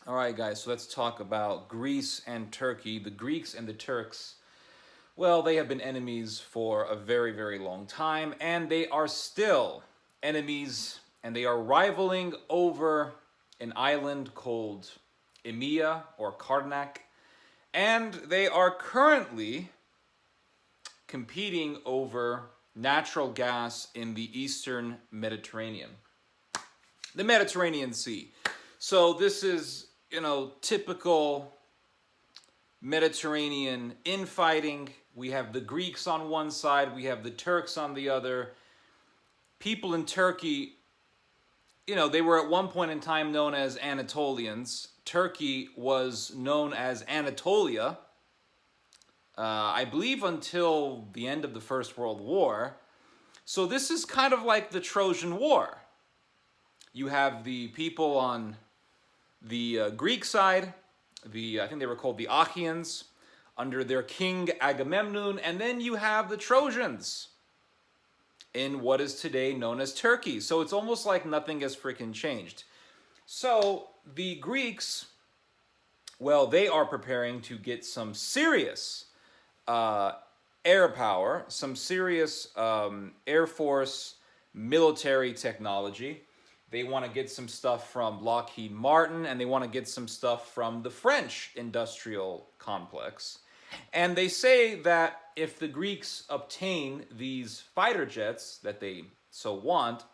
All right, guys, so let's talk about Greece and Turkey. The Greeks and the Turks, well, they have been enemies for a very, very long time, and they are still enemies, and they are rivaling over an island called Emia or Karnak, and they are currently competing over natural gas in the eastern Mediterranean, the Mediterranean Sea. So this is, typical Mediterranean infighting. We have the Greeks on one side, we have the Turks on the other. People in Turkey, they were at one point in time known as Anatolians. Turkey was known as Anatolia, I believe, until the end of the First World War. So this is kind of like the Trojan War. You have the people on the Greek side, I think they were called the Achaeans, under their king Agamemnon, and then you have the Trojans in what is today known as Turkey. So it's almost like nothing has freaking changed. So the Greeks, well, they are preparing to get some serious air power, some serious Air Force military technology. They want to get some stuff from Lockheed Martin, and they want to get some stuff from the French industrial complex. And they say that if the Greeks obtain these fighter jets that they so want,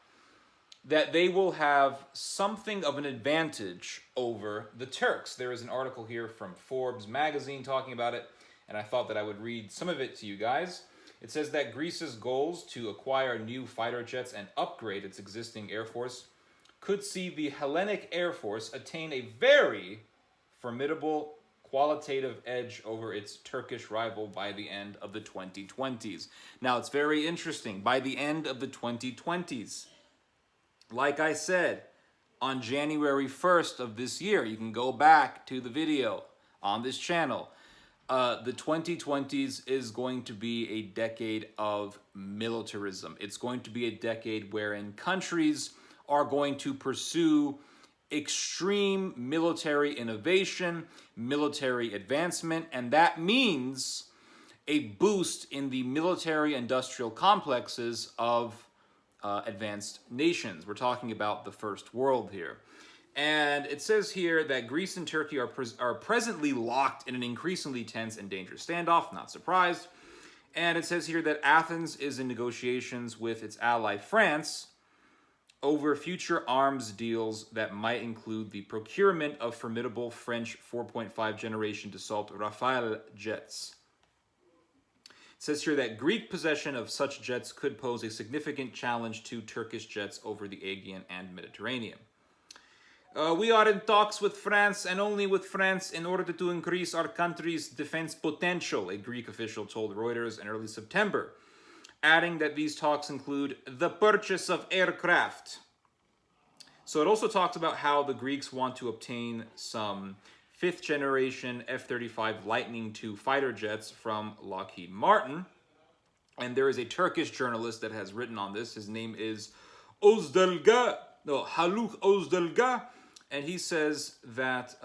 that they will have something of an advantage over the Turks. There is an article here from Forbes magazine talking about it, and I thought that I would read some of it to you guys. It says that Greece's goals to acquire new fighter jets and upgrade its existing air force could see the Hellenic Air Force attain a very formidable qualitative edge over its Turkish rival by the end of the 2020s. Now, it's very interesting. By the end of the 2020s, like I said, on January 1st of this year, you can go back to the video on this channel. The 2020s is going to be a decade of militarism. It's going to be a decade wherein countries are going to pursue extreme military innovation, military advancement, and that means a boost in the military industrial complexes of advanced nations. We're talking about the first world here. And it says here that Greece and Turkey are presently locked in an increasingly tense and dangerous standoff, not surprised. And it says here that Athens is in negotiations with its ally France over future arms deals that might include the procurement of formidable French 4.5 generation Dassault Rafale jets. It says here that Greek possession of such jets could pose a significant challenge to Turkish jets over the Aegean and Mediterranean. We are in talks with France, and only with France, in order to increase our country's defense potential, a Greek official told Reuters in early September, adding that these talks include the purchase of aircraft. So it also talks about how the Greeks want to obtain some 5th generation F-35 Lightning II fighter jets from Lockheed Martin. And there is a Turkish journalist that has written on this. His name is Haluk Özdilga. And he says that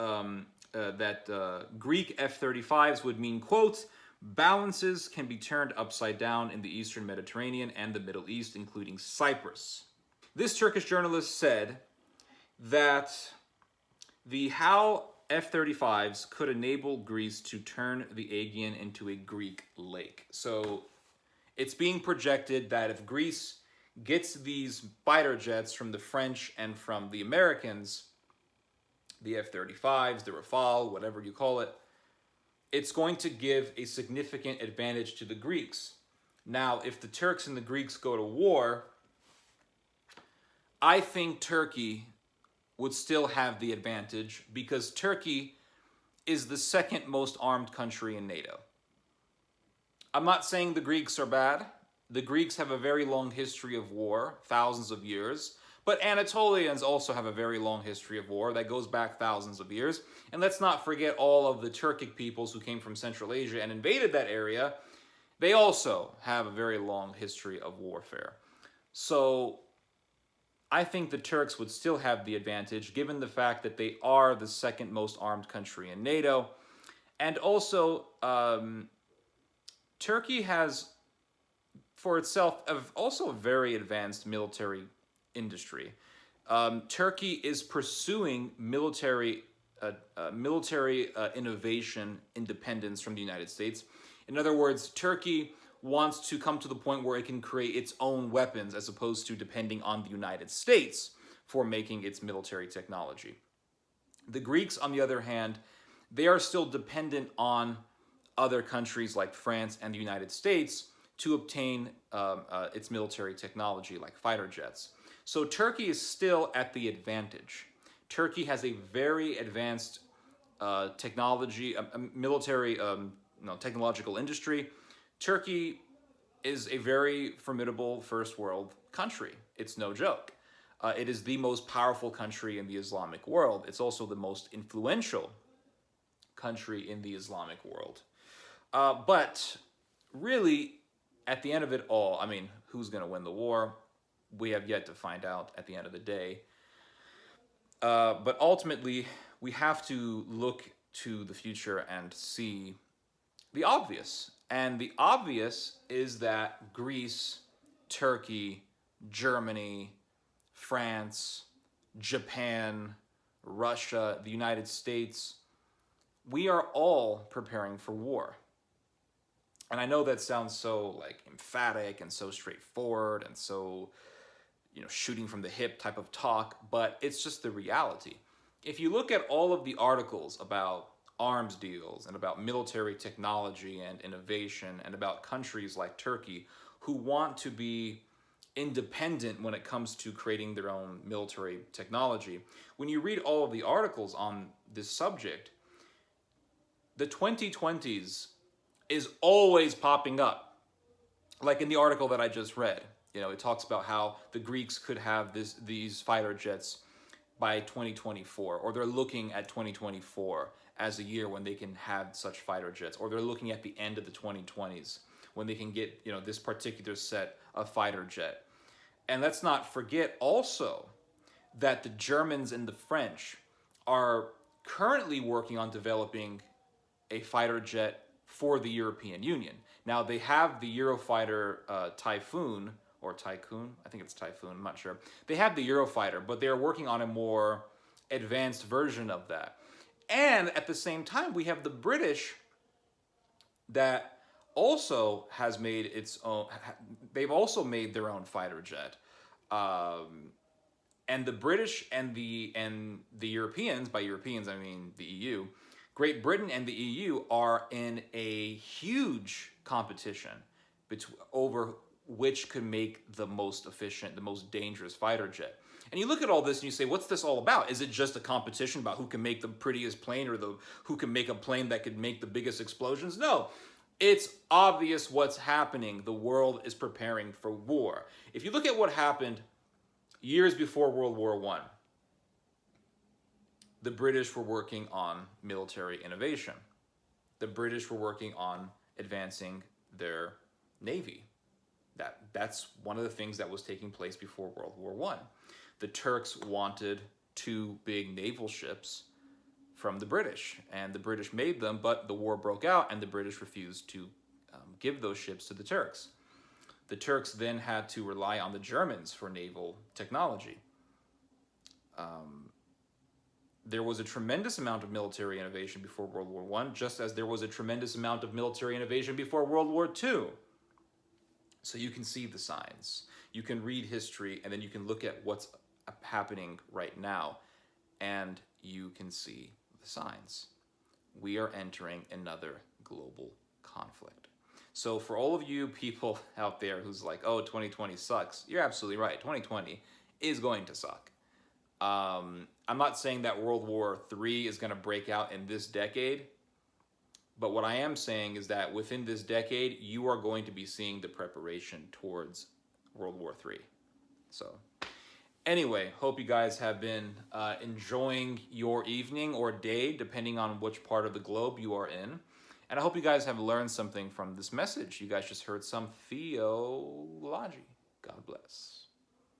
Greek F-35s would mean, quote, balances can be turned upside down in the Eastern Mediterranean and the Middle East, including Cyprus. This Turkish journalist said that the HAL F-35s could enable Greece to turn the Aegean into a Greek lake. So it's being projected that if Greece gets these fighter jets from the French and from the Americans, the F-35s, the Rafale, whatever you call it, it's going to give a significant advantage to the Greeks. Now, if the Turks and the Greeks go to war, I think Turkey would still have the advantage because Turkey is the second most armed country in NATO. I'm not saying the Greeks are bad. The Greeks have a very long history of war, thousands of years. But Anatolians also have a very long history of war that goes back thousands of years. And let's not forget all of the Turkic peoples who came from Central Asia and invaded that area. They also have a very long history of warfare. So I think the Turks would still have the advantage given the fact that they are the second most armed country in NATO. And also, Turkey has for itself also a very advanced military industry. Turkey is pursuing military innovation independence from the United States. In other words, Turkey wants to come to the point where it can create its own weapons as opposed to depending on the United States for making its military technology. The Greeks, on the other hand, they are still dependent on other countries like France and the United States to obtain its military technology like fighter jets. So Turkey is still at the advantage. Turkey has a very advanced technology, military, technological industry. Turkey is a very formidable first world country. It's no joke. It is the most powerful country in the Islamic world. It's also the most influential country in the Islamic world. But really, at the end of it all, I mean, who's going to win the war? We have yet to find out at the end of the day. But ultimately, we have to look to the future and see the obvious. And the obvious is that Greece, Turkey, Germany, France, Japan, Russia, the United States, we are all preparing for war. And I know that sounds so like emphatic and so straightforward and so, shooting from the hip type of talk, but it's just the reality. If you look at all of the articles about arms deals and about military technology and innovation and about countries like Turkey who want to be independent when it comes to creating their own military technology, when you read all of the articles on this subject, the 2020s is always popping up. Like in the article that I just read, it talks about how the Greeks could have these fighter jets by 2024, or they're looking at 2024 as a year when they can have such fighter jets, or they're looking at the end of the 2020s when they can get, this particular set of fighter jet. And let's not forget also that the Germans and the French are currently working on developing a fighter jet for the European Union. Now, they have the Eurofighter Typhoon, or Tycoon, I think it's Typhoon, I'm not sure. They have the Eurofighter, but they're working on a more advanced version of that. And at the same time, we have the British that also has made its own, they've also made their own fighter jet. And the British and the Europeans, by Europeans I mean the EU, Great Britain and the EU are in a huge competition over which could make the most efficient, the most dangerous fighter jet. And you look at all this and you say, what's this all about? Is it just a competition about who can make the prettiest plane or who can make a plane that could make the biggest explosions? No, it's obvious what's happening. The world is preparing for war. If you look at what happened years before World War I, the British were working on military innovation. The British were working on advancing their navy. That's one of the things that was taking place before World War I. The Turks wanted 2 big naval ships from the British, and the British made them, but the war broke out and the British refused to give those ships to the Turks. The Turks then had to rely on the Germans for naval technology. There was a tremendous amount of military innovation before World War I, just as there was a tremendous amount of military innovation before World War II. So you can see the signs. You can read history, and then you can look at what's happening right now, and you can see the signs. We are entering another global conflict. So for all of you people out there who's like, oh, 2020 sucks, you're absolutely right. 2020 is going to suck. I'm not saying that World War III is going to break out in this decade, but what I am saying is that within this decade, you are going to be seeing the preparation towards World War III. So anyway, hope you guys have been enjoying your evening or day, depending on which part of the globe you are in. And I hope you guys have learned something from this message. You guys just heard some theology. God bless.